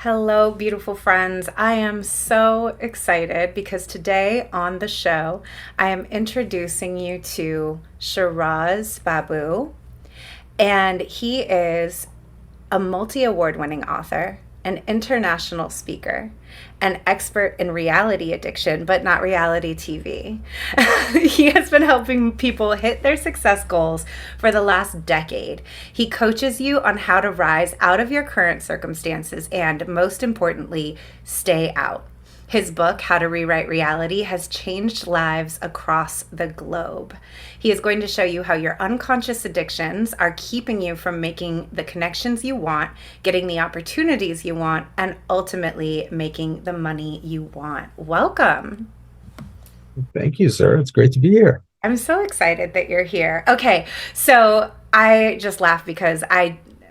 Hello, beautiful friends. I am so excited because today on the show, I am introducing you to Shiraz Baboo. And he is a multi award winning author, an international speaker, an expert in reality addiction, but not reality TV. He has been helping people hit their success goals for the last decade. He coaches you on how to rise out of your current circumstances and, most importantly, stay out. His book, How to Rewrite Reality, has changed lives across the globe. He is going to show you how your unconscious addictions are keeping you from making the connections you want, getting the opportunities you want, and ultimately making the money you want. Welcome. Thank you, sir. It's great to be here. I'm so excited that you're here. Okay, so I just laugh because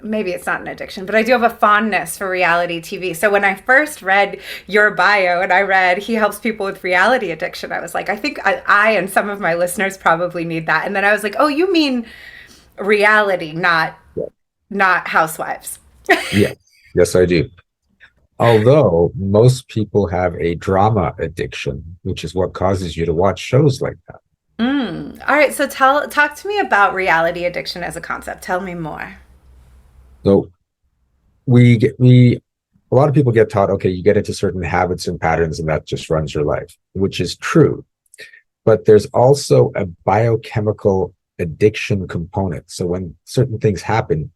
maybe it's not an addiction, but I do have a fondness for reality TV. So when I first read your bio and I read he helps people with reality addiction, I was like, I think I and some of my listeners probably need that. And then I was like, oh, you mean reality, not housewives. Yeah. Yes, I do. Although most people have a drama addiction, which is what causes you to watch shows like that. All right, so talk to me about reality addiction as a concept. Tell me more. So we a lot of people get taught, okay, you get into certain habits and patterns and that just runs your life, which is true. But there's also a biochemical addiction component. So when certain things happen,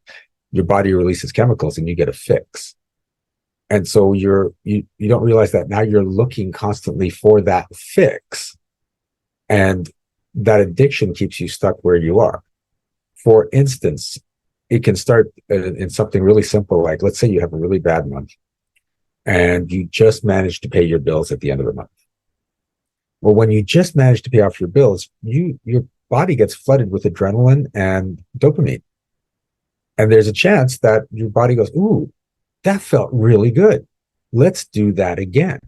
your body releases chemicals and you get a fix. And so you don't realize that now you're looking constantly for that fix. And that addiction keeps you stuck where you are. For instance, it can start in something really simple, like let's say you have a really bad month and you just managed to pay your bills at the end of the month. Well, when you just manage to pay off your bills, your body gets flooded with adrenaline and dopamine. And there's a chance that your body goes, ooh, that felt really good. Let's do that again.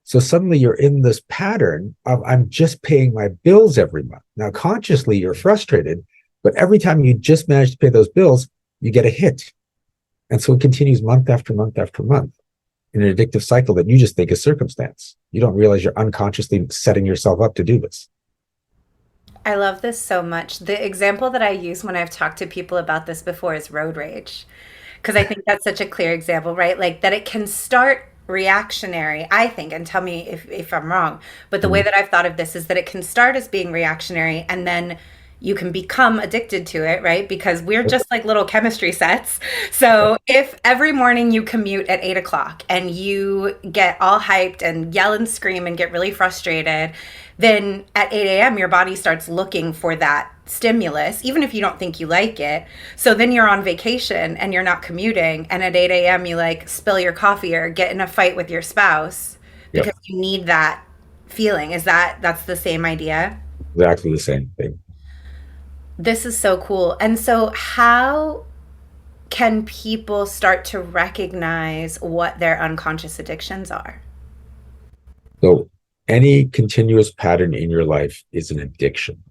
So suddenly you're in this pattern of I'm just paying my bills every month. Now, consciously, you're frustrated, but every time you just manage to pay those bills, you get a hit. And so it continues month after month after month in an addictive cycle that you just think is circumstance. You don't realize you're unconsciously setting yourself up to do this. I love this so much. The example that I use when I've talked to people about this before is road rage. Because I think that's such a clear example, right? Like that it can start reactionary, I think, and tell me if I'm wrong. But the way Mhm. that I've thought of this is that it can start as being reactionary and then you can become addicted to it, right? Because we're just like little chemistry sets. So if every morning you commute at 8 o'clock and you get all hyped and yell and scream and get really frustrated, then at 8 a.m. your body starts looking for that stimulus, even if you don't think you like it. So then you're on vacation and you're not commuting, and at 8 a.m. you like spill your coffee or get in a fight with your spouse Yep, because you need that feeling. That's the same idea? exactly the same thing. This is so cool. And so how can people start to recognize what their unconscious addictions are? So any continuous pattern in your life is an addiction.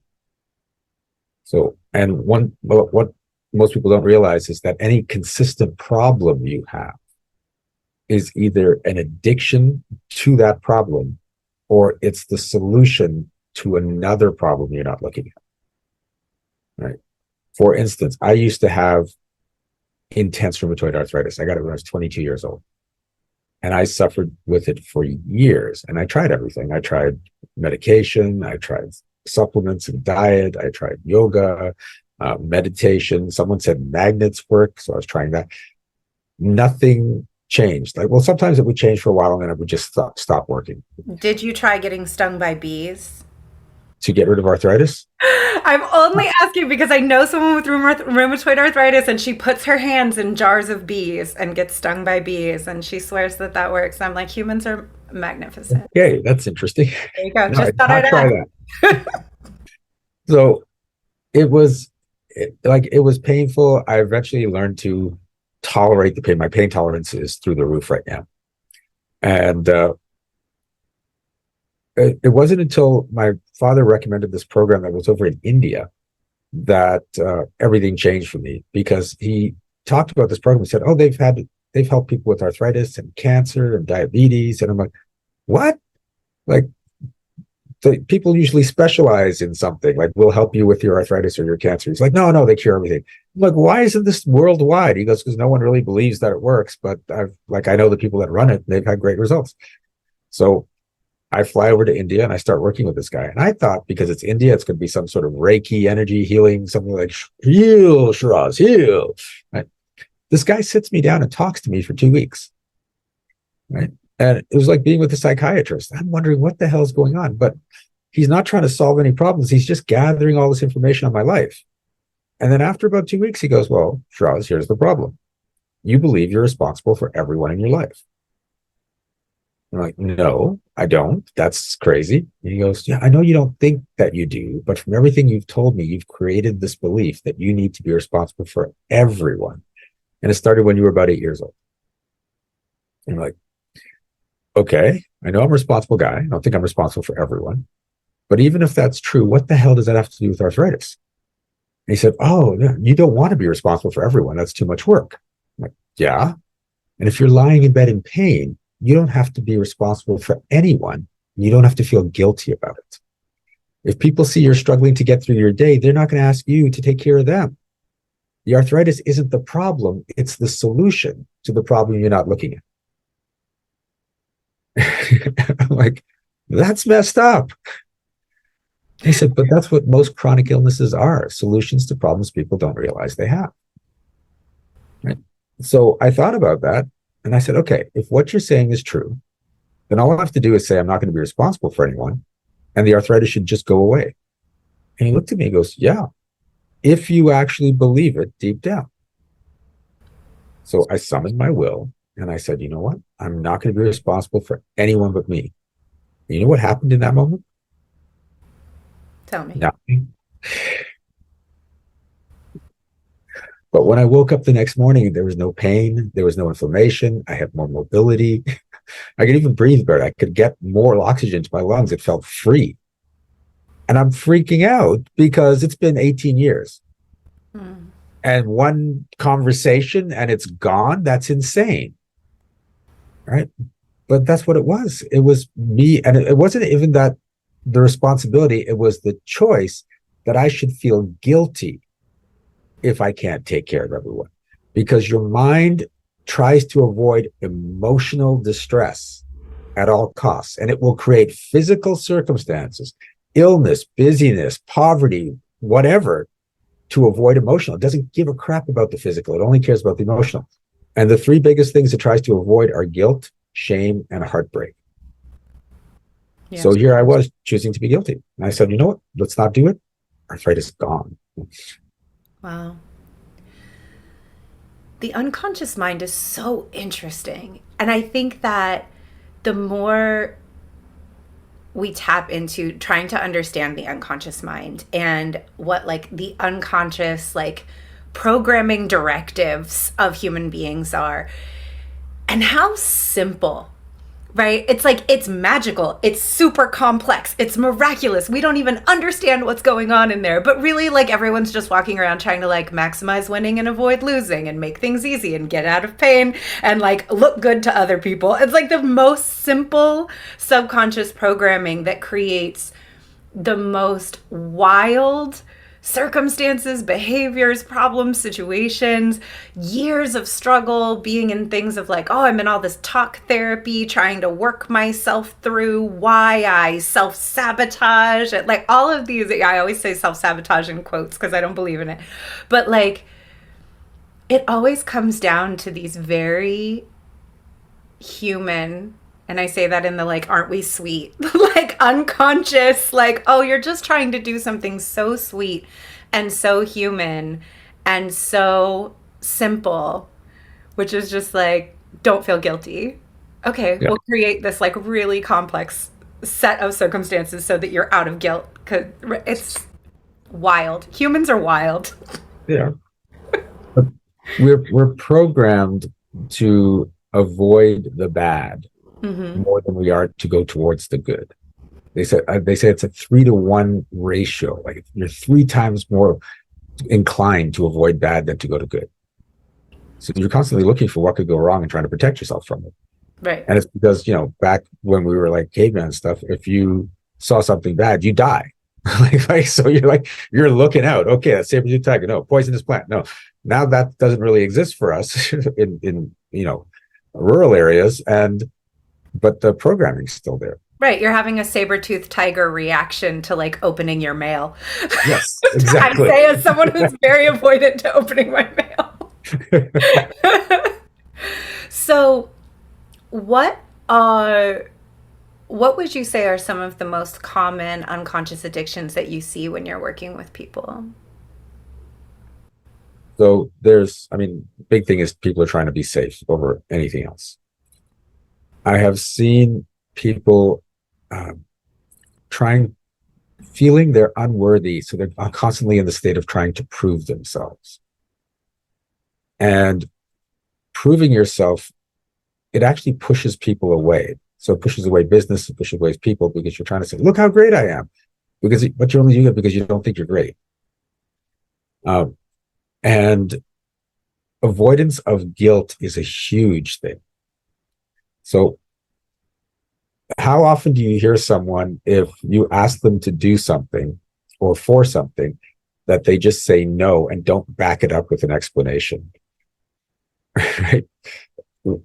So, and what most people don't realize is that any consistent problem you have is either an addiction to that problem or it's the solution to another problem you're not looking at, right? For instance, I used to have intense rheumatoid arthritis. I got it when I was 22 years old. And I suffered with it for years. And I tried everything. I tried medication, I tried supplements and diet, I tried yoga, meditation. Someone said magnets work, so I was trying that. Nothing changed. Like, well, sometimes it would change for a while and then it would just stop working. Did you try getting stung by bees? To get rid of arthritis? I'm only asking because I know someone with rheumatoid arthritis and she puts her hands in jars of bees and gets stung by bees and she swears that that works. I'm like, humans are magnificent. Okay, that's interesting. There you go. No, I Just did thought not I'd try ask. that. So it was painful. I eventually learned to tolerate the pain. My pain tolerance is through the roof right now. And it wasn't until my father recommended this program that was over in India that everything changed for me because he talked about this program. He said, "Oh, they've helped people with arthritis and cancer and diabetes. And I'm like, what? Like, the people usually specialize in something, like we'll help you with your arthritis or your cancer. He's like, no, they cure everything. I'm like, why isn't this worldwide? He goes, because no one really believes that it works, but I know the people that run it, they've had great results. So I fly over to India and I start working with this guy. And I thought, because it's India, it's going to be some sort of Reiki energy healing, something like, heal, Shiraz, heal. Right? This guy sits me down and talks to me for 2 weeks. Right? And it was like being with a psychiatrist. I'm wondering what the hell is going on. But he's not trying to solve any problems. He's just gathering all this information on my life. And then after about 2 weeks, he goes, well, Shiraz, here's the problem. You believe you're responsible for everyone in your life. I'm like, no, I don't. That's crazy. And he goes, yeah, I know you don't think that you do, but from everything you've told me, you've created this belief that you need to be responsible for everyone. And it started when you were about 8 years old. And I'm like, okay, I know I'm a responsible guy. I don't think I'm responsible for everyone. But even if that's true, what the hell does that have to do with arthritis? And he said, oh, no, you don't want to be responsible for everyone. That's too much work. I'm like, yeah. And if you're lying in bed in pain, you don't have to be responsible for anyone. You don't have to feel guilty about it. If people see you're struggling to get through your day, they're not going to ask you to take care of them. The arthritis isn't the problem. It's the solution to the problem you're not looking at. I'm like, that's messed up. He said, but that's what most chronic illnesses are, solutions to problems people don't realize they have. Right? So I thought about that and I said, okay, if what you're saying is true, then all I have to do is say I'm not going to be responsible for anyone and the arthritis should just go away. And he looked at me and goes, yeah, if you actually believe it deep down. So I summoned my will and I said, you know what? I'm not going to be responsible for anyone but me. You know what happened in that moment? Tell me. Nothing. But when I woke up the next morning, there was no pain. There was no inflammation. I had more mobility. I could even breathe better. I could get more oxygen to my lungs. It felt free. And I'm freaking out because it's been 18 years. And one conversation and it's gone. That's insane. Right? But that's what it was. It was me. And it wasn't even that the responsibility, it was the choice that I should feel guilty if I can't take care of everyone. Because your mind tries to avoid emotional distress at all costs. And it will create physical circumstances, illness, busyness, poverty, whatever, to avoid emotional. It doesn't give a crap about the physical. It only cares about the emotional. And the three biggest things it tries to avoid are guilt, shame, and heartbreak. Yes. So here I was choosing to be guilty. And I said, you know what? Let's not do it. Arthritis is gone. Wow. The unconscious mind is so interesting. And I think that the more we tap into trying to understand the unconscious mind and what like the unconscious like programming directives of human beings are and how simple, right? It's like, it's magical. It's super complex. It's miraculous. We don't even understand what's going on in there. But really, like, everyone's just walking around trying to, like, maximize winning and avoid losing and make things easy and get out of pain and, like, look good to other people. It's, like, the most simple subconscious programming that creates the most wild circumstances, behaviors, problems, situations, years of struggle, being in things of like, oh, I'm in all this talk therapy, trying to work myself through why I self-sabotage. Like all of these, I always say self-sabotage in quotes because I don't believe in it. But like, it always comes down to these very human, and I say that in the like, aren't we sweet? Like unconscious, like, oh, you're just trying to do something so sweet and so human and so simple, which is just like, don't feel guilty. Okay, yeah. We'll create this like really complex set of circumstances so that you're out of guilt. Because it's wild. Humans are wild. Yeah. We're programmed to avoid the bad. Mm-hmm. More than we are to go towards the good. They say it's a 3-to-1 ratio. Like you're 3 times more inclined to avoid bad than to go to good. So you're constantly looking for what could go wrong and trying to protect yourself from it. Right. And it's because, back when we were like caveman stuff, if you saw something bad, you die. So you're looking out. Okay, that's saber-tooth tiger. No, poisonous plant. No. Now that doesn't really exist for us in rural areas, but the programming's still there. Right. You're having a saber-toothed tiger reaction to like opening your mail. Yes, exactly. I say as someone who's very avoidant to opening my mail. So what would you say are some of the most common unconscious addictions that you see when you're working with people? So big thing is people are trying to be safe over anything else. I have seen people feeling they're unworthy, so they're constantly in the state of trying to prove themselves. And proving yourself, it actually pushes people away. So it pushes away business, it pushes away people, because you're trying to say, look how great I am. But you're only doing it because you don't think you're great. And avoidance of guilt is a huge thing. So how often do you hear someone, if you ask them to do something or for something, that they just say no and don't back it up with an explanation? Right?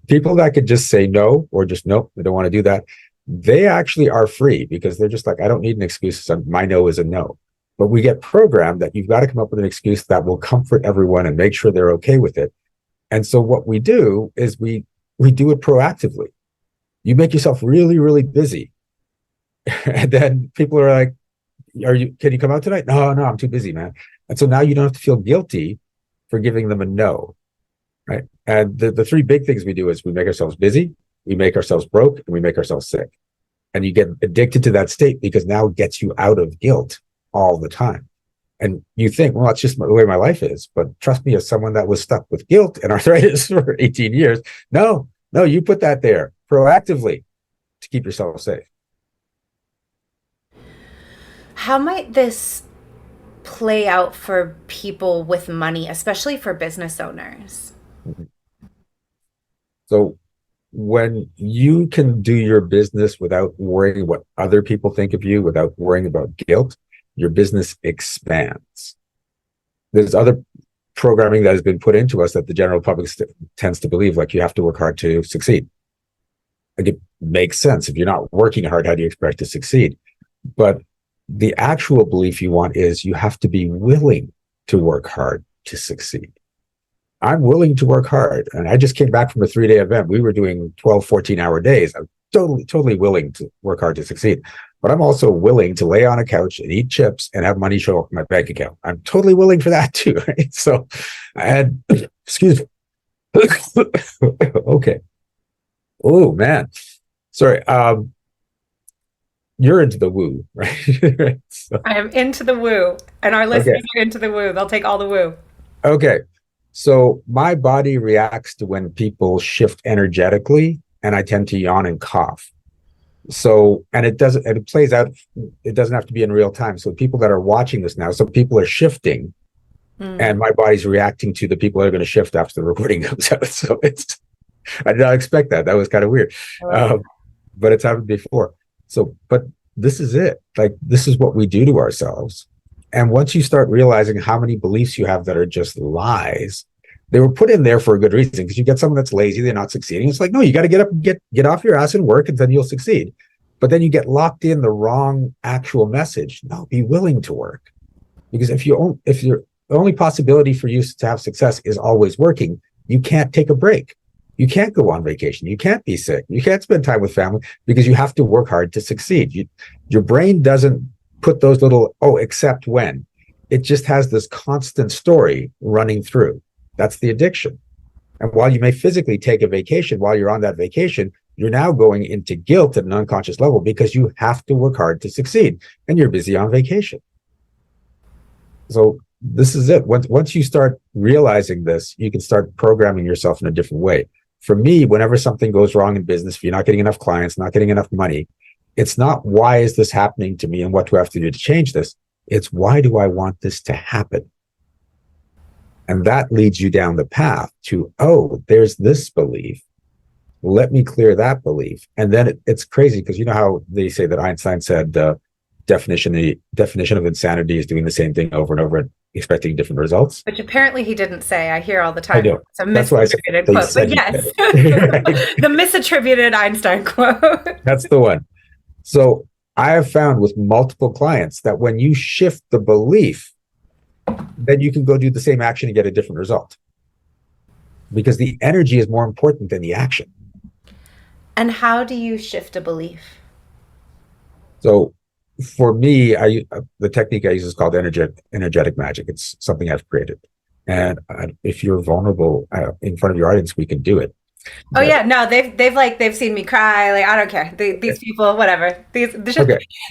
People that could just say no, or just nope, they don't want to do that, they actually are free, because they're just like, I don't need an excuse. My no is a no. But we get programmed that you've got to come up with an excuse that will comfort everyone and make sure they're okay with it. And so what we do is we do it proactively. You make yourself really, really busy. And then people are like, can you come out tonight? No, I'm too busy, man. And so now you don't have to feel guilty for giving them a no. Right. And the three big things we do is we make ourselves busy, we make ourselves broke, and we make ourselves sick. And you get addicted to that state because now it gets you out of guilt all the time. And you think, well, that's just the way my life is. But trust me, as someone that was stuck with guilt and arthritis for 18 years, no, you put that there proactively to keep yourself safe. How might this play out for people with money, especially for business owners? So when you can do your business without worrying what other people think of you, without worrying about guilt, your business expands. There's other programming that has been put into us that the general public tends to believe, like you have to work hard to succeed. Like, it makes sense. If you're not working hard, how do you expect to succeed? But the actual belief you want is you have to be willing to work hard to succeed. I'm willing to work hard. And I just came back from a 3-day event. We were doing 12, 14-hour days. I'm totally willing to work hard to succeed. But I'm also willing to lay on a couch and eat chips and have money show up in my bank account. I'm totally willing for that too, right? So I had, excuse me. Okay. Oh, man. Sorry. You're into the woo, right? So, I am into the woo, and our listeners are into the woo. They'll take all the woo. Okay. So my body reacts to when people shift energetically, and I tend to yawn and cough. So, and it plays out, it doesn't have to be in real time. So people that are watching this now, so people are shifting and my body's reacting to the people that are going to shift after the recording comes out. So I did not expect that. That was kind of weird. But it's happened before. So, but this is it. Like, this is what we do to ourselves. And once you start realizing how many beliefs you have that are just lies, they were put in there for a good reason, because you get someone that's lazy, they're not succeeding. It's like, no, you got to get up and get off your ass and work, and then you'll succeed. But then you get locked in the wrong actual message. No, be willing to work. Because if the only possibility for you to have success is always working, you can't take a break. You can't go on vacation. You can't be sick. You can't spend time with family, because you have to work hard to succeed. Your brain doesn't put those little, except when. It just has this constant story running through. That's the addiction. And while you may physically take a vacation, while you're on that vacation, you're now going into guilt at an unconscious level, because you have to work hard to succeed, and you're busy on vacation. So this is it. Once you start realizing this, you can start programming yourself in a different way. For me, whenever something goes wrong in business, if you're not getting enough clients, not getting enough money, it's not, why is this happening to me and what do I have to do to change this? It's, why do I want this to happen? And that leads you down the path to, oh, there's this belief. Let me clear that belief. And then it's crazy because you know how they say that Einstein said the definition of insanity is doing the same thing over and over and expecting different results. Which apparently he didn't say. I hear all the time. I know. It's a That's why I said misattributed they quote. said But yes, right? the misattributed Einstein quote. That's the one. So I have found with multiple clients that when you shift the belief, then you can go do the same action and get a different result. Because the energy is more important than the action. And how do you shift a belief? So for me, the technique I use is called energetic magic. It's something I've created. And if you're vulnerable in front of your audience, we can do it. Oh yeah, no, they've seen me cry. Like I don't care. These people, whatever.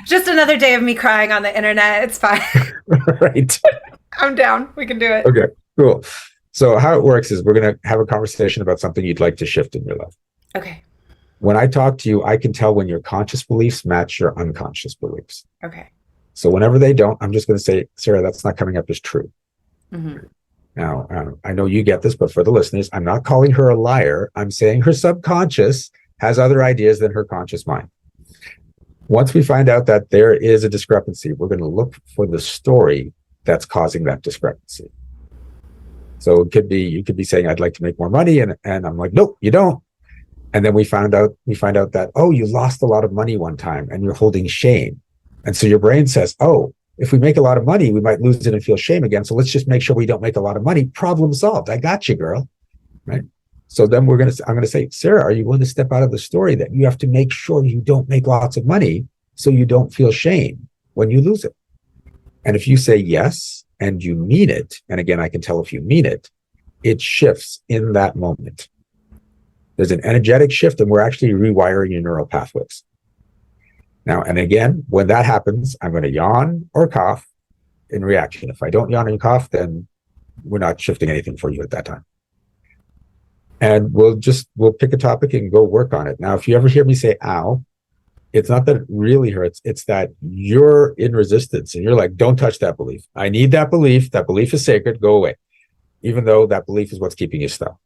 Just another day of me crying on the internet. It's fine. Right. I'm down. We can do it. Okay, cool. So how it works is we're going to have a conversation about something you'd like to shift in your life. Okay. When I talk to you, I can tell when your conscious beliefs match your unconscious beliefs. Okay. So whenever they don't, I'm just going to say, Cera, that's not coming up as true. Mm-hmm. Now, I know you get this, but for the listeners, I'm not calling her a liar. I'm saying her subconscious has other ideas than her conscious mind. Once we find out that there is a discrepancy, we're going to look for the story that's causing that discrepancy. So it could be, you could be saying, I'd like to make more money. And I'm like, nope, you don't. And then we find out that, oh, you lost a lot of money one time and you're holding shame. And so your brain says, oh, if we make a lot of money, we might lose it and feel shame again. So let's just make sure we don't make a lot of money. Problem solved. I got you, girl. Right. So then I'm going to say, Cera, are you willing to step out of the story that you have to make sure you don't make lots of money so you don't feel shame when you lose it? And if you say yes, and you mean it, and again, I can tell if you mean it, it shifts in that moment. There's an energetic shift and we're actually rewiring your neural pathways. Now, and again, when that happens, I'm going to yawn or cough in reaction. If I don't yawn and cough, then we're not shifting anything for you at that time. And we'll pick a topic and go work on it. Now, if you ever hear me say, ow, it's not that it really hurts. It's that you're in resistance and you're like, don't touch that belief. I need that belief. That belief is sacred. Go away. Even though that belief is what's keeping you stuck.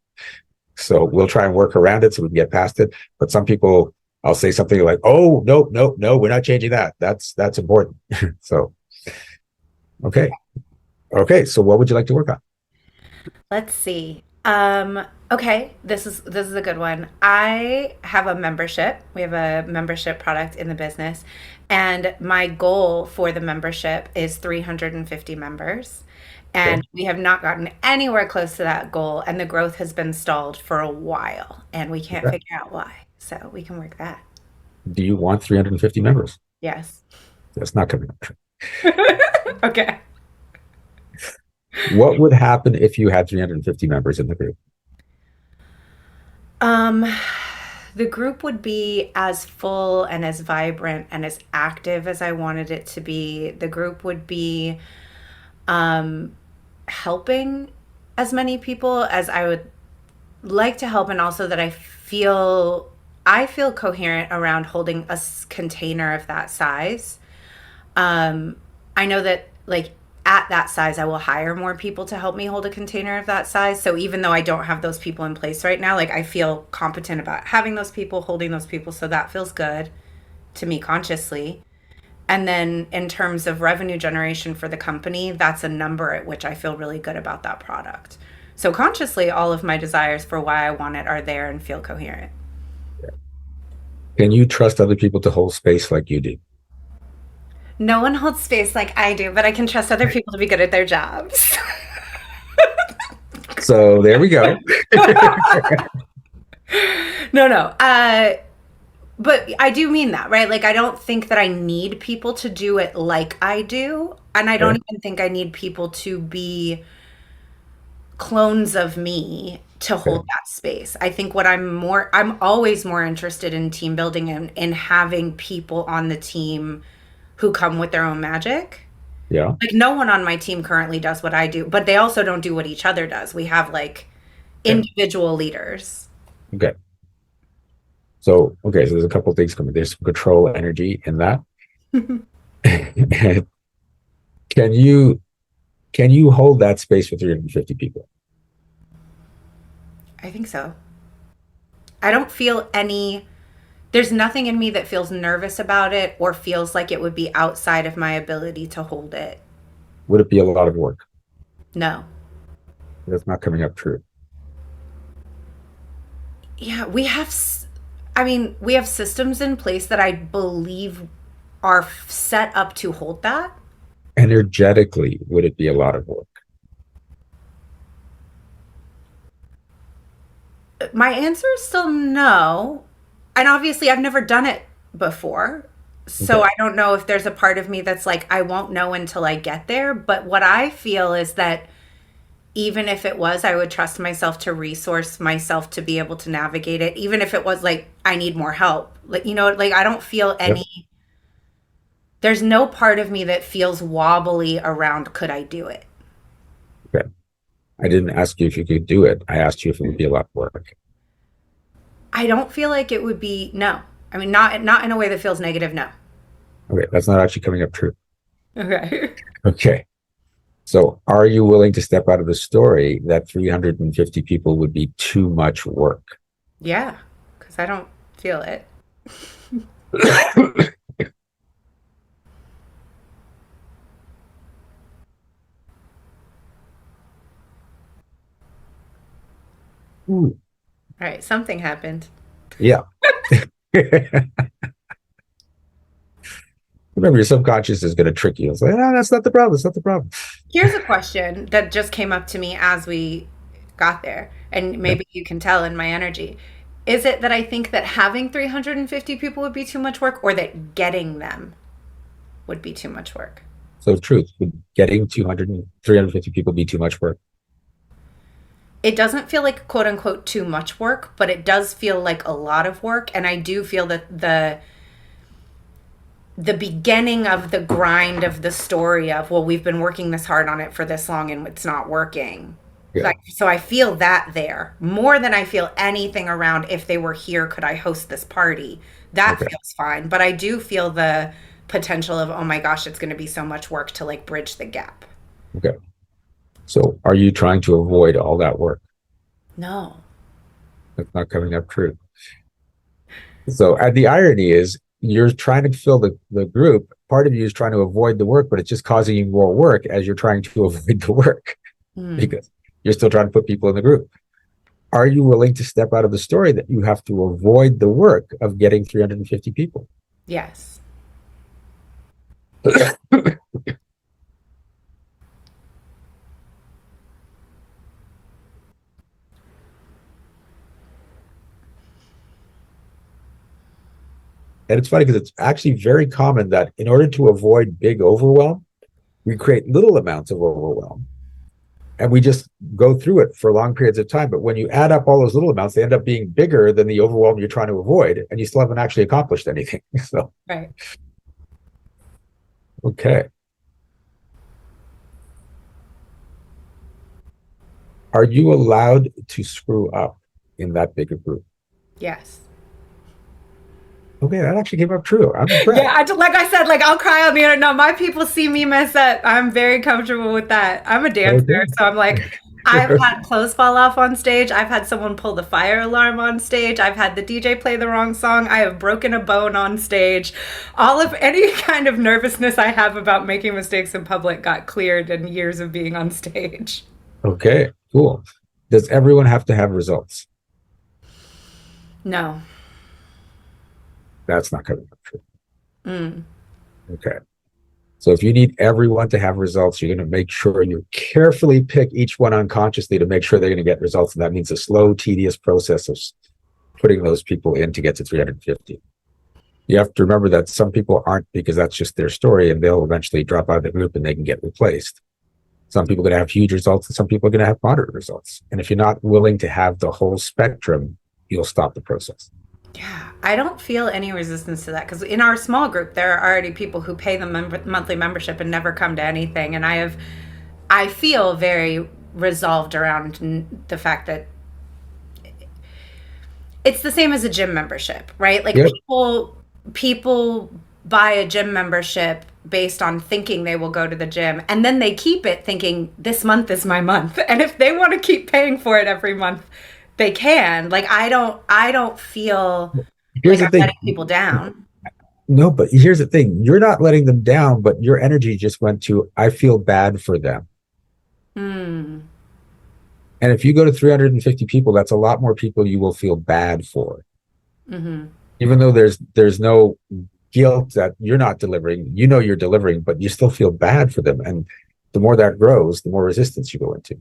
So we'll try and work around it so we can get past it. But some people, I'll say something like, oh, no, we're not changing that. That's important. So, okay. So what would you like to work on? Let's see. Okay, this is a good one. I have a membership. We have a membership product in the business, and my goal for the membership is 350 members. And Okay. we have not gotten anywhere close to that goal, and the growth has been stalled for a while, and we can't Okay. figure out why. So we can work that. Do you want 350 members? Yes. That's not coming up. Okay. What would happen if you had 350 members in the group? Um, the group would be as full and as vibrant and as active as I wanted it to be. The group would be helping as many people as I would like to help, and also that I feel coherent around holding a container of that size. I know that like at that size, I will hire more people to help me hold a container of that size. So even though I don't have those people in place right now, like I feel competent about having those people, holding those people. So that feels good to me consciously. And then in terms of revenue generation for the company, that's a number at which I feel really good about that product. So consciously, all of my desires for why I want it are there and feel coherent. Can you trust other people to hold space like you do? No one holds space like I do, but I can trust other people to be good at their jobs. So there we go. No. But I do mean that, right? Like, I don't think that I need people to do it like I do. And I don't Okay. even think I need people to be clones of me to hold Okay. that space. I think I'm always more interested in team building and in having people on the team who come with their own magic. Yeah. Like, no one on my team currently does what I do, but they also don't do what each other does. We have like Okay. individual leaders. Okay. So there's a couple of things coming. There's some control energy in that. Can you Can you hold that space for 350 people? I think so. I don't feel any, there's nothing in me that feels nervous about it or feels like it would be outside of my ability to hold it. Would it be a lot of work? No. That's not coming up true. Yeah, we have systems in place that I believe are set up to hold that. Energetically, would it be a lot of work? My answer is still no. And obviously, I've never done it before. So Okay. I don't know if there's a part of me that's like, I won't know until I get there. But what I feel is that even if it was, I would trust myself to resource myself to be able to navigate it. Even if it was like, I need more help. Like, like I don't feel Yep. any, there's no part of me that feels wobbly around, could I do it? Okay. I didn't ask you if you could do it. I asked you if it would be a lot of work. I don't feel like it would be, no. I mean, not in a way that feels negative, no. Okay. That's not actually coming up true. Okay. Okay. So are you willing to step out of the story that 350 people would be too much work? Yeah, because I don't feel it. Ooh, All right, something happened. yeah. Remember, your subconscious is going to trick you. It's like, no, that's not the problem. That's not the problem. Here's a question that just came up to me as we got there, and Yeah. maybe you can tell in my energy. Is it that I think that having 350 people would be too much work, or that getting them would be too much work? So, truth, would getting 200, 350 people be too much work? It doesn't feel like quote unquote too much work, but it does feel like a lot of work. And I do feel that the beginning of the grind of the story of, well, we've been working this hard on it for this long and it's not working. Yeah. Like, so I feel that there more than I feel anything around, if they were here, could I host this party? That Okay. feels fine. But I do feel the potential of, oh my gosh, it's going to be so much work to like bridge the gap. Okay. So, are you trying to avoid all that work? No. That's not coming up true. So, the irony is you're trying to fill the group. Part of you is trying to avoid the work, but it's just causing you more work as you're trying to avoid the work Mm. because you're still trying to put people in the group. Are you willing to step out of the story that you have to avoid the work of getting 350 people? Yes. And it's funny because it's actually very common that in order to avoid big overwhelm, we create little amounts of overwhelm and we just go through it for long periods of time. But when you add up all those little amounts, they end up being bigger than the overwhelm you're trying to avoid, and you still haven't actually accomplished anything. So, Right. okay. Are you allowed to screw up in that bigger group? Yes. Okay, that actually came up true. I'm impressed. Yeah, like I said, like I'll cry on the internet. No, my people see me mess up. I'm very comfortable with that. I'm a dancer, Okay. so I'm like, I've had clothes fall off on stage. I've had someone pull the fire alarm on stage. I've had the DJ play the wrong song. I have broken a bone on stage. All of any kind of nervousness I have about making mistakes in public got cleared in years of being on stage. Okay, cool. Does everyone have to have results? No. That's not coming up true. Mm. Okay. So if you need everyone to have results, you're going to make sure you carefully pick each one unconsciously to make sure they're going to get results. And that means a slow, tedious process of putting those people in to get to 350. You have to remember that some people aren't because that's just their story and they'll eventually drop out of the group and they can get replaced. Some people are going to have huge results and some people are going to have moderate results. And if you're not willing to have the whole spectrum, you'll stop the process. Yeah, I don't feel any resistance to that because in our small group, there are already people who pay the monthly membership and never come to anything. And I feel very resolved around the fact that it's the same as a gym membership, right? Like Yep. people buy a gym membership based on thinking they will go to the gym, and then they keep it thinking this month is my month, and if they want to keep paying for it every month, they can. Like, I don't feel Here's like the I'm thing. letting people down. No, but here's the thing. You're not letting them down, but your energy just went to, I feel bad for them. Mm, And if you go to 350 people, that's a lot more people you will feel bad for. mm-hmm. Even though there's no guilt that you're not delivering, you know you're delivering, but you still feel bad for them. And the more that grows, the more resistance you go into.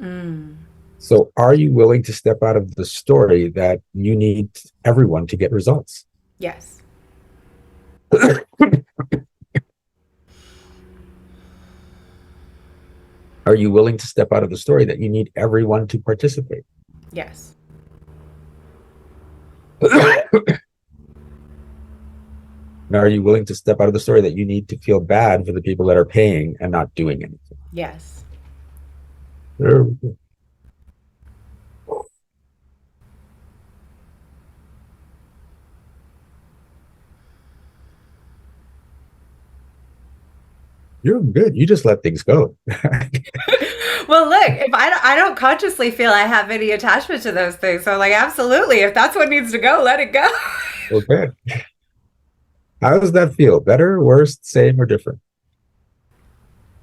Mm. So are you willing to step out of the story that you need everyone to get results? Yes. Are you willing to step out of the story that you need everyone to participate? Yes. Now, are you willing to step out of the story that you need to feel bad for the people that are paying and not doing anything? Yes. You're good. You just let things go. Well, look, if I don't consciously feel I have any attachment to those things, so like, absolutely, if that's what needs to go, let it go. Okay. How does that feel? Better, worse, same, or different?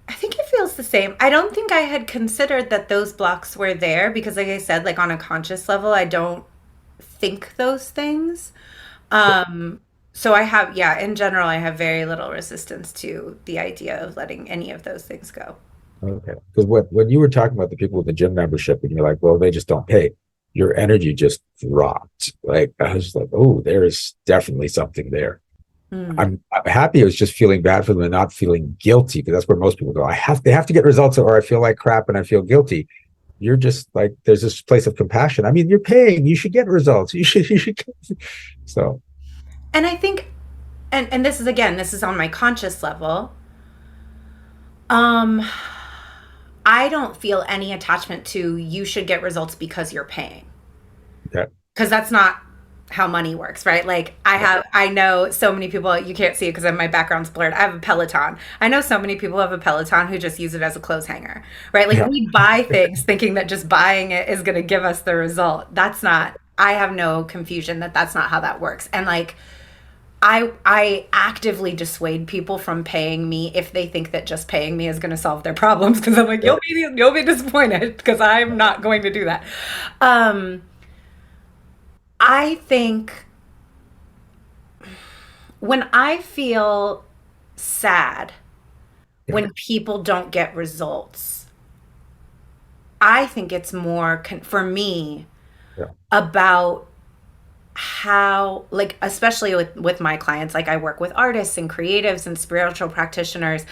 I think it feels the same. I don't think I had considered that those blocks were there because, like I said, like on a conscious level, I don't think those things. Um, so I have, yeah, in general, I have very little resistance to the idea of letting any of those things go. Okay. Because when you were talking about the people with the gym membership and you're like, well, they just don't pay, your energy just dropped. Like I was like, oh, there is definitely something there. Mm. I'm happy I was just feeling bad for them and not feeling guilty because that's where most people go. They have to get results or I feel like crap and I feel guilty. You're just like there's this place of compassion. I mean, you're paying, you should get results. You should so And I think, and this is again, this is on my conscious level. Um, I don't feel any attachment to you should get results because you're paying. yeah, Because that's not how money works, right? Like I know so many people, you can't see it because my background's blurred. I have a Peloton. I know so many people have a Peloton who just use it as a clothes hanger, right? Like yeah. we buy things thinking that just buying it is going to give us the result. That's not, I have no confusion that that's not how that works. And like, I actively dissuade people from paying me if they think that just paying me is going to solve their problems because I'm like Yeah. you'll be disappointed because I'm not going to do that. Um, I think when I feel sad Yeah. when people don't get results, I think it's more for me Yeah. about how, like, especially with my clients, like I work with artists and creatives and spiritual practitioners,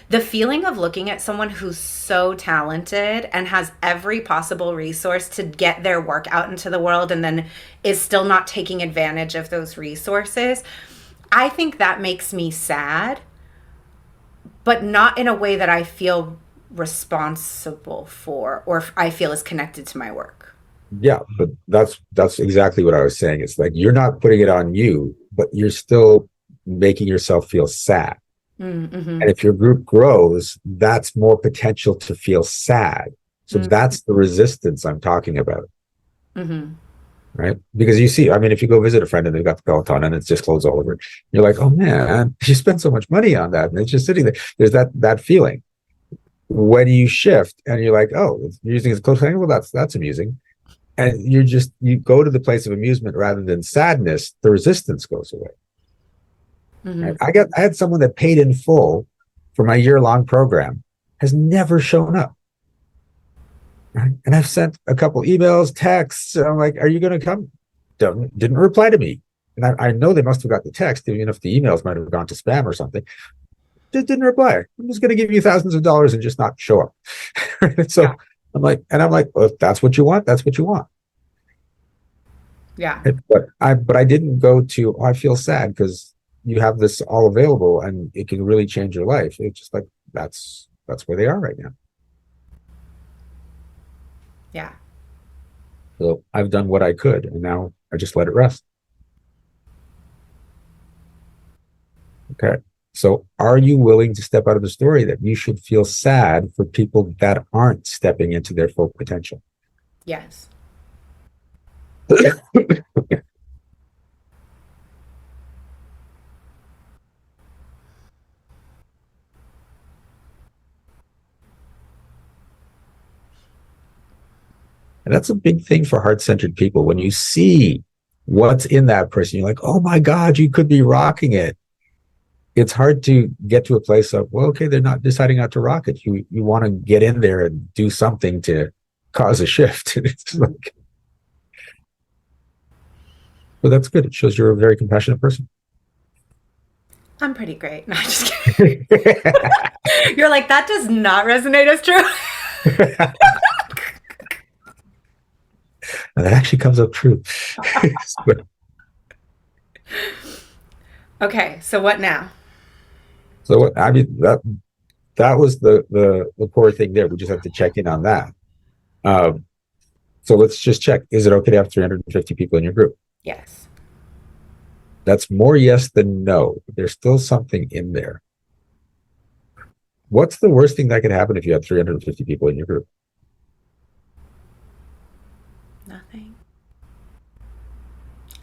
the feeling of looking at someone who's so talented and has every possible resource to get their work out into the world and then is still not taking advantage of those resources. I think that makes me sad, but not in a way that I feel responsible for or I feel is connected to my work. Yeah, but that's exactly what I was saying. It's like you're not putting it on you, but you're still making yourself feel sad. Mm-hmm. And if your group grows, that's more potential to feel sad. So that's the resistance I'm talking about, Mm-hmm. right? Because you see, I mean, if you go visit a friend and they've got the Peloton and it's just clothes all over, you're like, oh man, you spent so much money on that, and it's just sitting there. There's that feeling. When you shift and you're like, oh, you're using it as a clothes hanger, well, that's amusing. And you go to the place of amusement rather than sadness, the resistance goes away. Mm-hmm. Right? I had someone that paid in full for my year-long program, has never shown up. Right? And I've sent a couple emails, texts, and I'm like, are you going to come? Didn't reply to me. And I know they must have got the text, even if the emails might have gone to spam or something. Just didn't reply. I'm just going to give you thousands of dollars and just not show up. Yeah. So I'm like, well, if that's what you want, that's what you want. Yeah. But I didn't go to, oh, I feel sad because you have this all available and it can really change your life. It's just like that's where they are right now. Yeah. So I've done what I could and now I just let it rest. Okay. So are you willing to step out of the story that you should feel sad for people that aren't stepping into their full potential? Yes. And that's a big thing for heart-centered people. When you see what's in that person, you're like, oh my God, you could be rocking it. It's hard to get to a place of, well, okay, they're not deciding not to rock it. You want to get in there and do something to cause a shift. It's like, but that's good. It shows you're a very compassionate person. I'm pretty great. No, I'm just kidding. You're like, that does not resonate as true. And that actually comes up true. Okay, so what now? So I mean that was the core thing there. We just have to check in on that. Um, so let's just check. Is it okay to have 350 people in your group? Yes. That's more yes than no. There's still something in there. What's the worst thing that could happen if you had 350 people in your group? Nothing.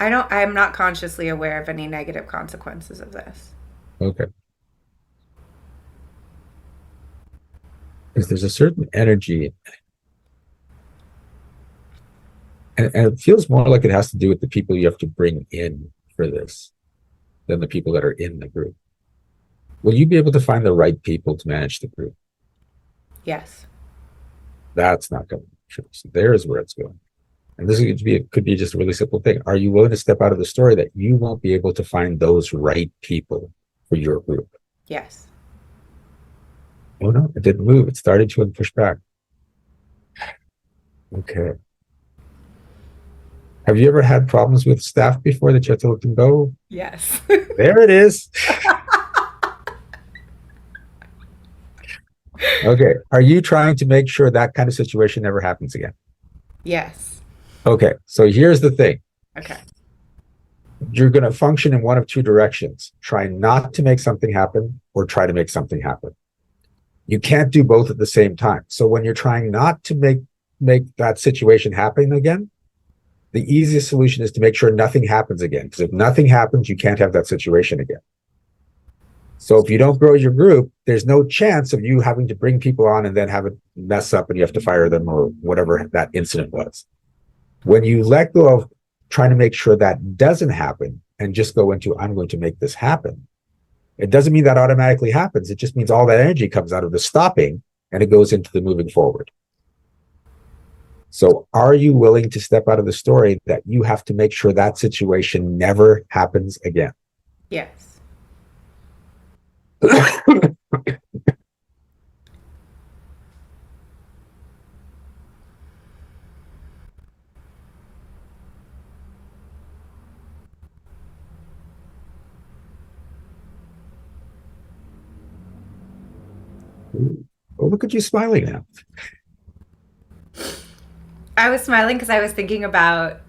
I'm not consciously aware of any negative consequences of this. Okay. Because there's a certain energy, and it feels more like it has to do with the people you have to bring in for this than the people that are in the group. Will you be able to find the right people to manage the group? Yes. That's not going to be true. So there's where it's going. And this could be just a really simple thing. Are you willing to step out of the story that you won't be able to find those right people for your group? Yes. Oh no, it didn't move. It started to push back. Okay. Have you ever had problems with staff before that you had to let them go? Yes. There it is. Okay. Are you trying to make sure that kind of situation never happens again? Yes. Okay. So here's the thing. Okay. You're going to function in one of two directions. Try not to make something happen or try to make something happen. You can't do both at the same time. So when you're trying not to make that situation happen again, the easiest solution is to make sure nothing happens again. Because if nothing happens, you can't have that situation again. So if you don't grow your group, there's no chance of you having to bring people on and then have it mess up and you have to fire them or whatever that incident was. When you let go of trying to make sure that doesn't happen and just go into, I'm going to make this happen, it doesn't mean that automatically happens. It just means all that energy comes out of the stopping and it goes into the moving forward. So are you willing to step out of the story that you have to make sure that situation never happens again? Yes. Oh, look at you smiling now. I was smiling because I was thinking about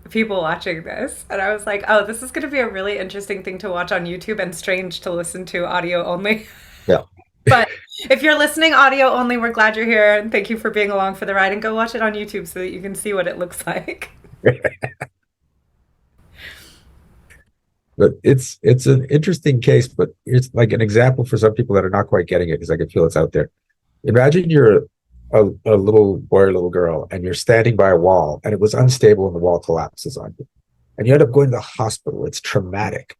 people watching this, and I was like, oh, this is going to be a really interesting thing to watch on YouTube and strange to listen to audio only. Yeah. But if you're listening audio only, we're glad you're here, and thank you for being along for the ride, and go watch it on YouTube so that you can see what it looks like. But it's an interesting case, but it's like an example for some people that are not quite getting it because I can feel it's out there. Imagine you're a little boy or little girl and you're standing by a wall and it was unstable and the wall collapses on you. And you end up going to the hospital. It's traumatic.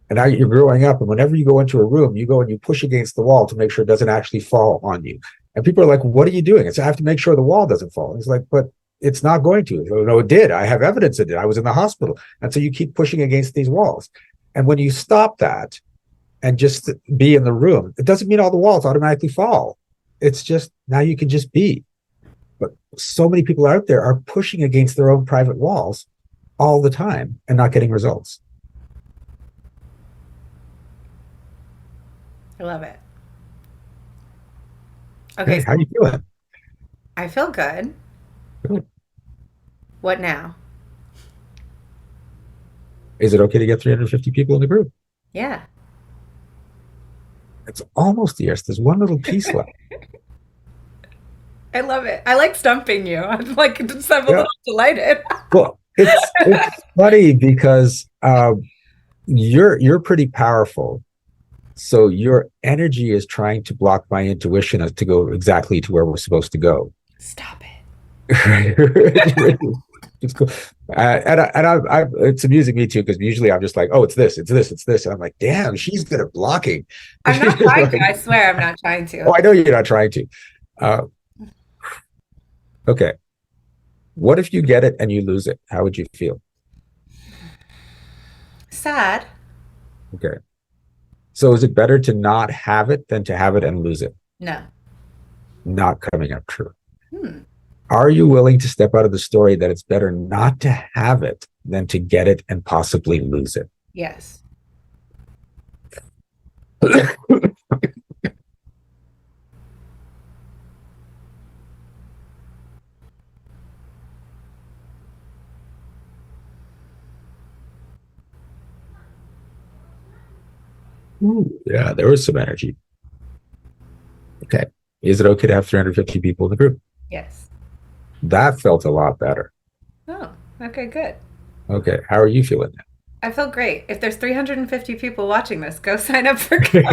And now you're growing up, and whenever you go into a room, you go and you push against the wall to make sure it doesn't actually fall on you. And people are like, what are you doing? It's I have to make sure the wall doesn't fall. And it's like, but it's not going to. No, it did. I have evidence it did. I was in the hospital. And so you keep pushing against these walls. And when you stop that and just be in the room, it doesn't mean all the walls automatically fall. It's just now you can just be. But so many people out there are pushing against their own private walls all the time and not getting results. I love it. Okay, Hey, how you feeling? I feel good. Good. What now? Is it okay to get 350 people in the group? Yeah. It's almost yes. There's one little piece left. I love it. I like stumping you. I'm like, just I'm a Yeah. little delighted. Well, it's funny because you're pretty powerful. So your energy is trying to block my intuition as to go exactly to where we're supposed to go. Stop it. It's cool. It's amusing me too, because usually I'm just like, oh, it's this, it's this, it's this. And I'm like, damn, she's good at blocking. I'm not trying to. Like, I swear I'm not trying oh, to. I know you're not trying to. Uh, okay. What if you get it and you lose it? How would you feel? Sad. Okay. So is it better to not have it than to have it and lose it? No. Not coming up true. Hmm. Are you willing to step out of the story that it's better not to have it than to get it and possibly lose it? Yes. Ooh, yeah, there was some energy. Okay. Is it okay to have 350 people in the group? Yes. That felt a lot better. Oh, okay, good. Okay. How are you feeling I feel great. If there's 350 people watching this, go sign up for. now?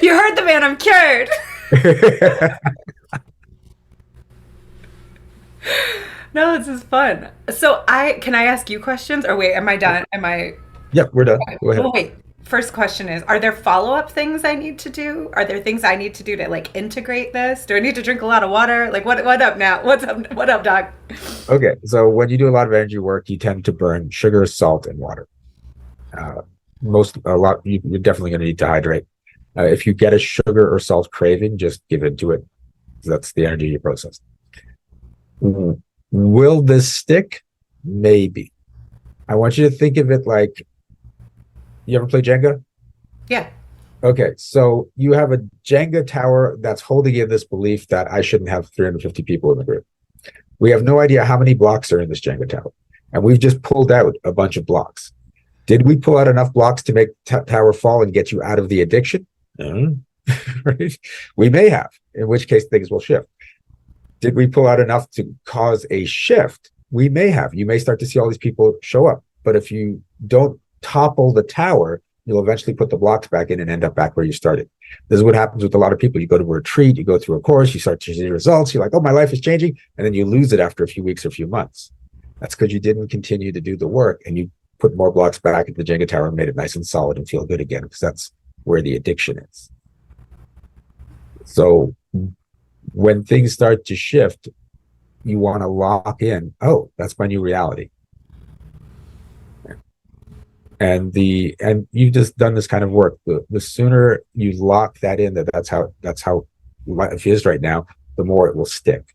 You heard the man. I'm cured. No, this is fun. So can I ask you questions? Or wait, am I done? Am I? Yep, we're done. Go ahead. Well, wait. First question is: are there follow-up things I need to do? Are there things I need to do to like integrate this? Do I need to drink a lot of water? Like what up now? What's up? What up, Doc? Okay. So when you do a lot of energy work, you tend to burn sugar, salt, and water. You're definitely going to need to hydrate. If you get a sugar or salt craving, just give into it. That's the energy you process. Will this stick? Maybe. I want you to think of it like, you ever play Jenga? Yeah. Okay, so you have a Jenga tower that's holding in this belief that I shouldn't have 350 people in the group. We have no idea how many blocks are in this Jenga tower, and we've just pulled out a bunch of blocks. Did we pull out enough blocks to make tower fall and get you out of the addiction? Right? We may have, in which case things will shift. Did we pull out enough to cause a shift? We may have. You may start to see all these people show up. But if you don't topple the tower, you'll eventually put the blocks back in and end up back where you started. This is what happens with a lot of people. You go to a retreat, you go through a course, you start to see results. You're like, oh, my life is changing. And then you lose it after a few weeks or a few months. That's because you didn't continue to do the work and you put more blocks back into the Jenga tower and made it nice and solid and feel good again, because that's where the addiction is. So when things start to shift, you want to lock in, oh, that's my new reality. And you've just done this kind of work. The sooner you lock that in, that's how life is right now, the more it will stick.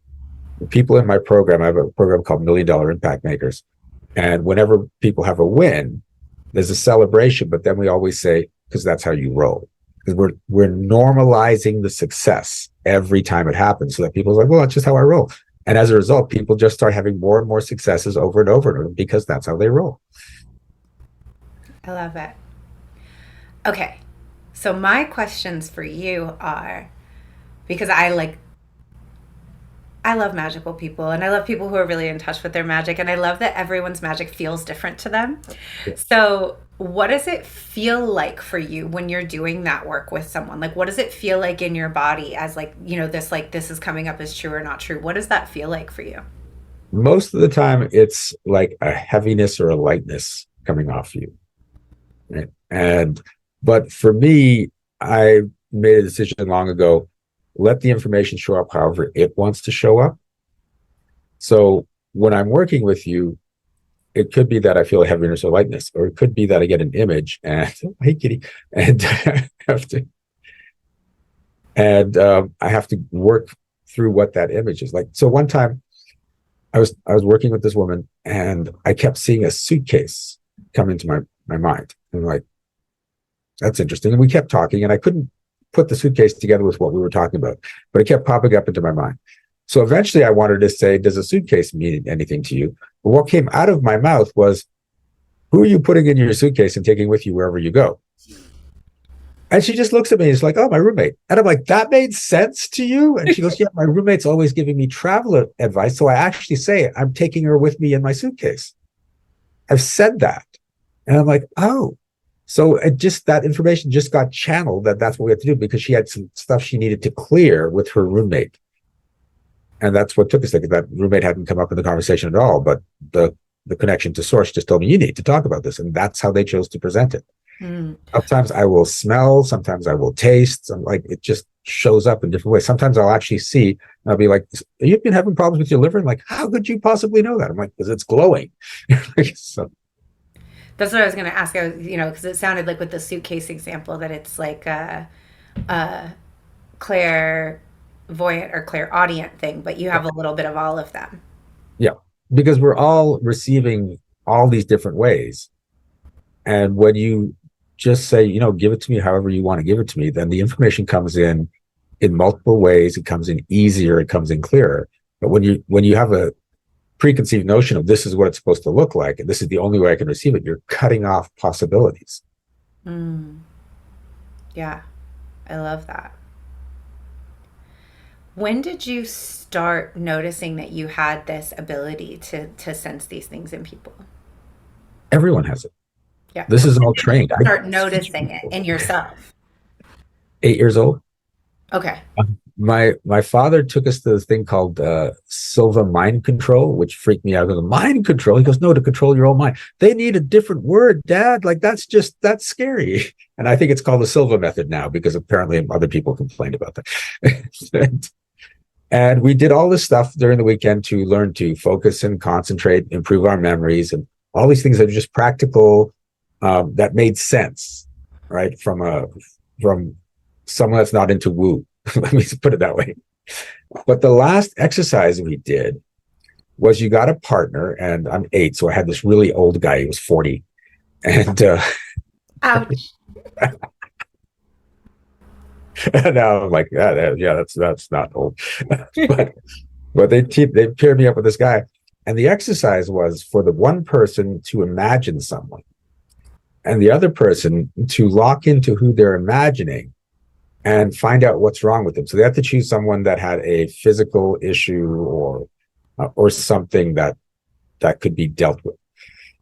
The people in my program, I have a program called $1 Million Impact Makers. And whenever people have a win, there's a celebration, but then we always say, because that's how you roll. Because we're normalizing the success every time it happens, so that people's like, well, that's just how I roll. And as a result, people just start having more and more successes over and over and over, because that's how they roll. I love it. Okay. So my questions for you are, because I love magical people, and I love people who are really in touch with their magic, and I love that everyone's magic feels different to them. Yeah. So what does it feel like for you when you're doing that work with someone? Like, what does it feel like in your body as this is coming up as true or not true? What does that feel like for you? Most of the time, it's like a heaviness or a lightness coming off you. Right? But for me, I made a decision long ago, let the information show up however it wants to show up. So when I'm working with you, it could be that I feel a heaviness or lightness, or it could be that I get an image and hey kitty, and I have to work through what that image is like. So one time I was working with this woman, and I kept seeing a suitcase come into my mind. And I'm like, that's interesting. And we kept talking, and I couldn't put the suitcase together with what we were talking about, but it kept popping up into my mind. So eventually I wanted to say, does a suitcase mean anything to you? But what came out of my mouth was, Who are you putting in your suitcase and taking with you wherever you go? And she just looks at me and is like, oh, my roommate. And I'm like, that made sense to you? And she goes, yeah, my roommate's always giving me travel advice. So I actually say I'm taking her with me in my suitcase. I've said that. And I'm like, oh. So it just, that information just got channeled that that's what we had to do because she had some stuff she needed to clear with her roommate. And that's what took us there. That roommate hadn't come up in the conversation at all, but the connection to source just told me, you need to talk about this. And that's how they chose to present it. Mm. Sometimes I will smell, sometimes I will taste. I'm like, it just shows up in different ways. Sometimes I'll actually see, and I'll be like, you've been having problems with your liver? I'm like, how could you possibly know that? I'm like, because it's glowing. So, That's what I was going to ask. I was, because it sounded like with the suitcase example that it's like a clairvoyant or clairaudient thing, but you have a little bit of all of them. yeah, because we're all receiving all these different ways. And when you just say, give it to me however you want to give it to me, then the information comes in multiple ways. It comes in easier, it comes in clearer. But when you have a preconceived notion of this is what it's supposed to look like, and this is the only way I can receive it, you're cutting off possibilities. Mm. Yeah, I love that. When did you start noticing that you had this ability to sense these things in people? Everyone has it. Yeah. This When is all did you trained. start noticing it in yourself? 8 years old. Okay. My father took us to this thing called Silva mind control, which freaked me out. I go, mind control? He goes, no, to control your own mind. They need a different word, Dad. Like that's scary. And I think it's called the Silva method now because apparently other people complained about that. And we did all this stuff during the weekend to learn to focus and concentrate, improve our memories, and all these things that are just practical, that made sense, right? From someone that's not into woo. Let me put it that way. But the last exercise we did was you got a partner, and I'm 8, so I had this really old guy. He was 40, and Ouch. now I'm like, yeah, that's not old, but they paired me up with this guy, and the exercise was for the one person to imagine someone, and the other person to lock into who they're imagining and find out what's wrong with them. So they have to choose someone that had a physical issue or something that could be dealt with.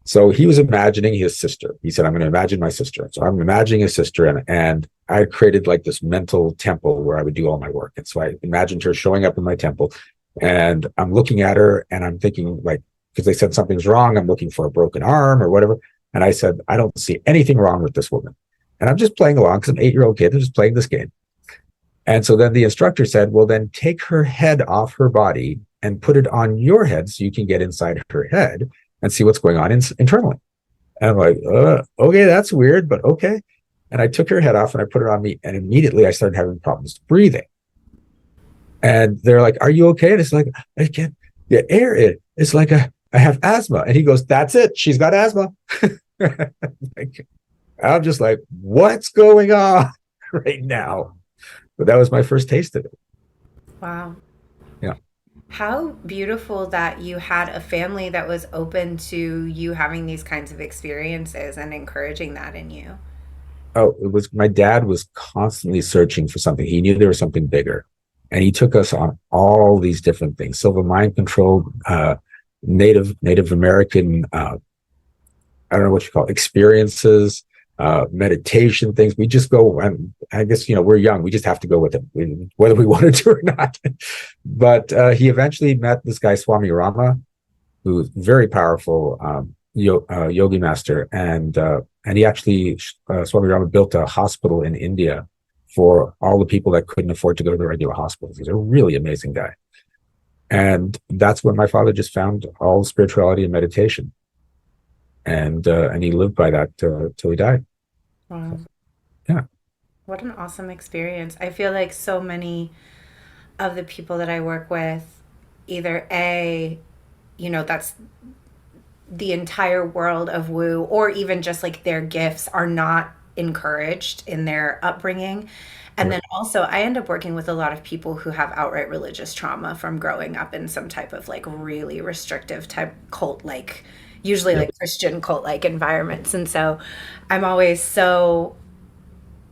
So he was imagining his sister. He said, I'm going to imagine my sister. So I'm imagining his sister, and I created like this mental temple where I would do all my work. And so I imagined her showing up in my temple, and I'm looking at her and I'm thinking, like, because they said something's wrong, I'm looking for a broken arm or whatever. And I said, I don't see anything wrong with this woman. And I'm just playing along because I'm an 8-year-old kid. I'm just playing this game. And so then the instructor said, well, then take her head off her body and put it on your head so you can get inside her head and see what's going on internally. And I'm like, okay, that's weird, but okay. And I took her head off and I put it on me, and immediately I started having problems breathing. And they're like, are you okay? And it's like, I can't get air in. It's like I have asthma. And he goes, that's it. She's got asthma. I'm just like, what's going on right now? But that was my first taste of it. Wow. Yeah. How beautiful that you had a family that was open to you having these kinds of experiences and encouraging that in you. Oh, it was, my dad was constantly searching for something. He knew there was something bigger. And he took us on all these different things. Silva mind control, Native American, I don't know what you call it, experiences, meditation things. We just go, and I guess, we're young. We just have to go with it, whether we wanted to or not. But he eventually met this guy, Swami Rama, who's very powerful yogi master. And he actually, Swami Rama built a hospital in India for all the people that couldn't afford to go to the regular hospitals. He's a really amazing guy. And that's when my father just found all spirituality and meditation. And he lived by that till he died. Wow. Yeah. What an awesome experience. I feel like so many of the people that I work with, either that's the entire world of woo, or even just like their gifts are not encouraged in their upbringing. And then also, I end up working with a lot of people who have outright religious trauma from growing up in some type of like really restrictive type cult like usually Yep. like Christian cult-like environments. And so I'm always so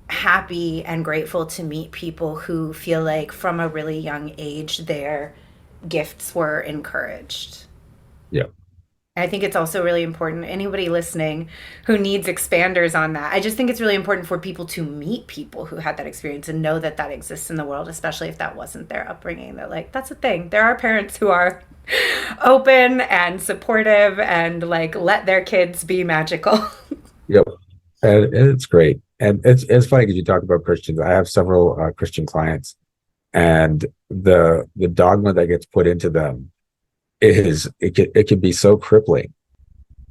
happy and grateful to meet people who feel like from a really young age their gifts were encouraged. Yeah. I think it's also really important, anybody listening who needs expanders on that. I just think it's really important for people to meet people who had that experience and know that that exists in the world, especially if that wasn't their upbringing. They're like, that's a thing. There are parents who are open and supportive and like let their kids be magical. Yep. And it's great. And it's funny because you talk about Christians. I have several Christian clients, and the dogma that gets put into them it can be so crippling.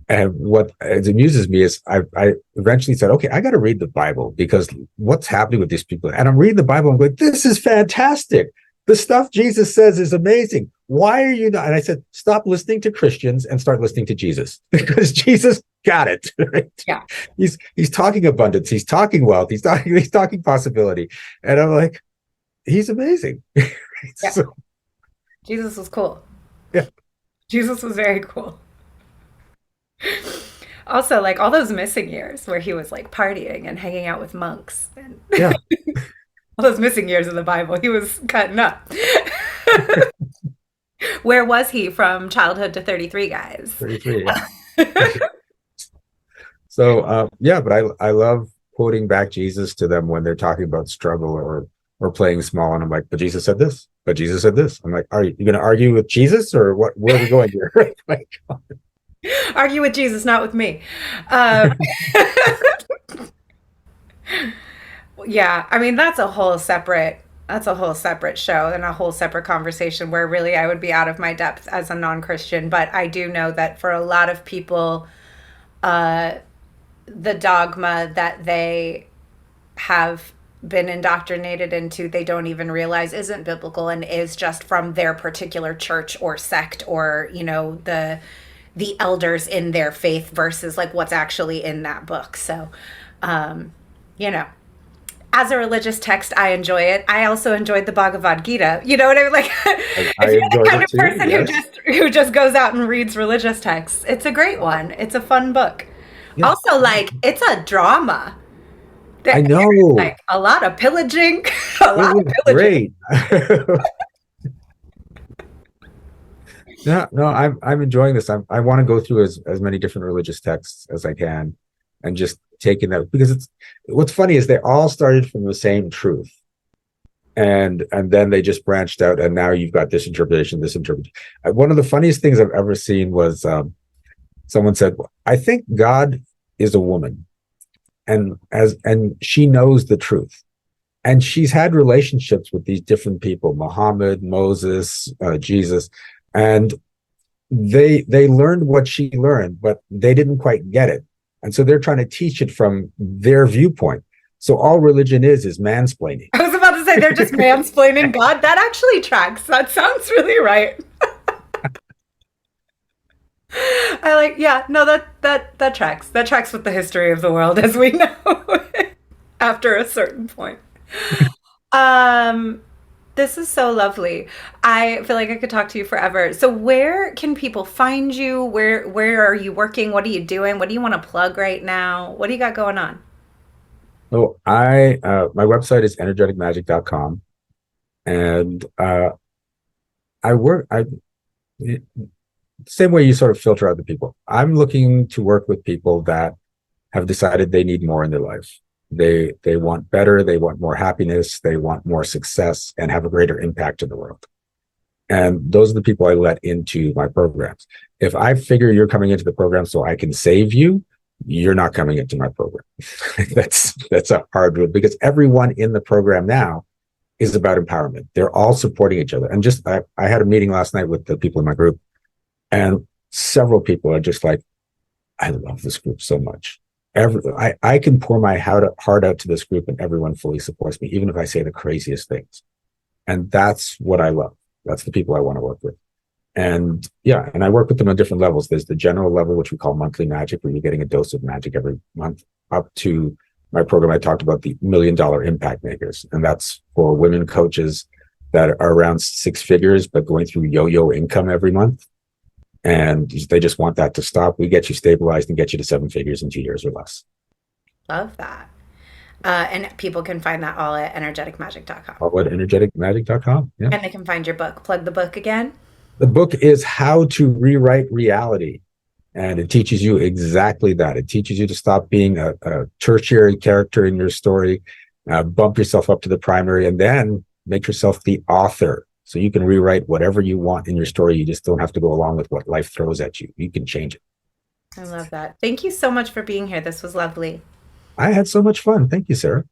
And what it amuses me is I eventually said, okay, I got to read the Bible, because what's happening with these people? And I'm reading the Bible. I'm going, this is fantastic. The stuff Jesus says is amazing. Why are you not? And I said, stop listening to Christians and start listening to Jesus, because Jesus got it. Right? Yeah. He's talking abundance. He's talking wealth. He's talking possibility. And I'm like, he's amazing. Yeah. So, Jesus was cool. yeah. Jesus was very cool. Also, like all those missing years where he was like partying and hanging out with monks and Yeah. all those missing years of the Bible, he was cutting up. Where was he from childhood to 33, guys? 33. Yeah. So yeah, but I love quoting back Jesus to them when they're talking about struggle or playing small, and I'm like, but Jesus said this, but Jesus said this. I'm like, are you going to argue with Jesus, or what? Where are we going here? Like, argue with Jesus, not with me. Yeah, I mean that's a whole separate show and a whole separate conversation where really I would be out of my depth as a non-Christian. But I do know that for a lot of people, the dogma that they have been indoctrinated into, they don't even realize isn't biblical and is just from their particular church or sect, or the elders in their faith versus like what's actually in that book. So you know, as a religious text, I enjoy it. I also enjoyed the Bhagavad Gita. You know what I mean? Like, if you're the kind of person yes. who just goes out and reads religious texts, it's a great one. It's a fun book. Yeah. Also, like, it's a drama. I know. Like a lot of pillaging. Great. No, I'm enjoying this. I want to go through as many different religious texts as I can, and just taking that, because what's funny is they all started from the same truth, and then they just branched out, and now you've got this interpretation. One of the funniest things I've ever seen was someone said, I think God is a woman, and she knows the truth, and she's had relationships with these different people, Muhammad, Moses, Jesus, and they learned what she learned, but they didn't quite get it. And so they're trying to teach it from their viewpoint. So all religion is mansplaining. I was about to say they're just mansplaining God. That actually tracks. That sounds really right. I like, yeah, no, that tracks. That tracks with the history of the world as we know after a certain point. This is so lovely. I feel like I could talk to you forever. So where can people find you? Where are you working? What are you doing? What do you want to plug right now? What do you got going on? Oh, my website is energeticmagic.com. And same way you sort of filter out the people. I'm looking to work with people that have decided they need more in their life. They want better, they want more happiness, they want more success, and have a greater impact in the world. And those are the people I let into my programs. If I figure you're coming into the program so I can save you, you're not coming into my program. That's a hard rule, because everyone in the program now is about empowerment. They're all supporting each other. And I had a meeting last night with the people in my group, and several people are just like, I love this group so much. I can pour my heart out to this group, and everyone fully supports me, even if I say the craziest things. And that's what I love. That's the people I want to work with. And yeah, and I work with them on different levels. There's the general level, which we call monthly magic, where you're getting a dose of magic every month, up to my program I talked about, the $1 million impact makers. And that's for women coaches that are around 6 figures, but going through yo-yo income every month. And they just want that to stop. We get you stabilized and get you to 7 figures in 2 years or less. Love that. And people can find that all at energeticmagic.com. All at energeticmagic.com. Yeah. And they can find your book. Plug the book again. The book is How to Rewrite Reality. And it teaches you exactly that. It teaches you to stop being a tertiary character in your story, bump yourself up to the primary, and then make yourself the author. So you can rewrite whatever you want in your story. You just don't have to go along with what life throws at you. You can change it. I love that. Thank you so much for being here. This was lovely. I had so much fun. Thank you, Cera.